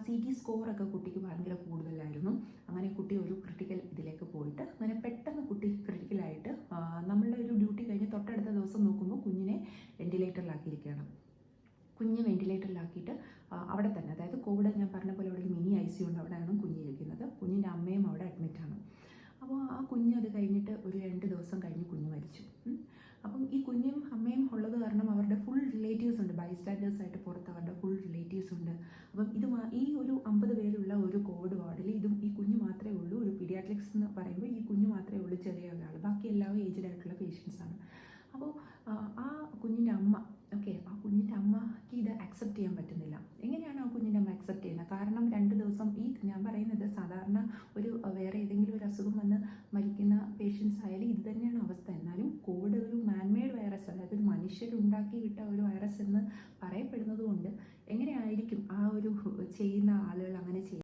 CT സ്കോറൊക്കെ കുട്ടിക്ക് ഭയങ്കര കൂടുതലായിരുന്നു. അങ്ങനെ കുട്ടി ഒരു ക്രിട്ടിക്കൽ ഇതിലേക്ക് പോയിട്ട് അങ്ങനെ പെട്ടെന്ന് കുട്ടി ക്രിട്ടിക്കലായിട്ട് നമ്മളുടെ ഒരു ഡ്യൂട്ടി കഴിഞ്ഞ് തൊട്ടടുത്ത ദിവസം നോക്കുമ്പോൾ കുഞ്ഞിനെ വെന്റിലേറ്ററിലാക്കിയിരിക്കുകയാണ്. കുഞ്ഞ് വെന്റിലേറ്ററിലാക്കിയിട്ട് അവിടെ തന്നെ, അതായത് കോവിഡ് ഞാൻ പറഞ്ഞ പോലെ അവിടെ ഒരു മിനി ICU ഉണ്ട്, അവിടെയാണ് കുഞ്ഞിരിക്കുന്നത്. കുഞ്ഞിൻ്റെ അമ്മയും അവിടെ അഡ്മിറ്റാണ്. അപ്പോൾ ആ കുഞ്ഞ് അത് കഴിഞ്ഞിട്ട് ഒരു 2 ദിവസം കഴിഞ്ഞ് കുഞ്ഞ് മരിച്ചു. അപ്പം ഈ കുഞ്ഞും അമ്മയും ഉള്ളത് കാരണം അവരുടെ ഫുൾ റിലേറ്റീവ്സ് ഉണ്ട്, ബൈസ്റ്റാൻഡേഴ്സായിട്ട് പുറത്ത് അവരുടെ ഫുൾ റിലേറ്റീവ്സ് ഉണ്ട്. അപ്പം ഈ ഒരു 50 പേരുള്ള ഒരു കോവിഡ് വാർഡിൽ ഈ കുഞ്ഞ് മാത്രമേ ഉള്ളൂ. ഒരു പീഡിയാട്രിക്സ് എന്ന് പറയുമ്പോൾ ഈ കുഞ്ഞ് മാത്രമേ ഉള്ളൂ ചെറിയ ഒരാൾ, ബാക്കി എല്ലാവരും ഏജ്ഡ് ആയിട്ടുള്ള പേഷ്യൻസാണ്. അപ്പോൾ ആ കുഞ്ഞിൻ്റെ അമ്മ ആ കുഞ്ഞിൻ്റെ അമ്മയ്ക്ക് ഇത് അക്സെപ്റ്റ് ചെയ്യാൻ പറ്റുന്നില്ല. എങ്ങനെയാണ് ആ കുഞ്ഞിൻ്റെ അമ്മ അക്സെപ്റ്റ് ചെയ്യുന്നത്? കാരണം 2 ദിവസം ഞാൻ പറയുന്നത് സാധാരണ ഒരു വേറെ ഏതെങ്കിലും ഒരു അസുഖം വന്ന് മരിക്കുന്ന പേഷ്യൻസ് ആയാലും ഇത് തന്നെയാണ് അവസ്ഥ. എന്നാലും കോവിഡ് ഒരു മാൻമെയ്ഡ് വൈറസ്, അതായത് ഒരു മനുഷ്യരുണ്ടാക്കി വിട്ട ഒരു വൈറസ് എന്ന് പറയപ്പെടുന്നത് കൊണ്ട് എങ്ങനെയായിരിക്കും ആ ഒരു ചെയ്യുന്ന ആളുകൾ അങ്ങനെ ചെയ്യുന്നത്?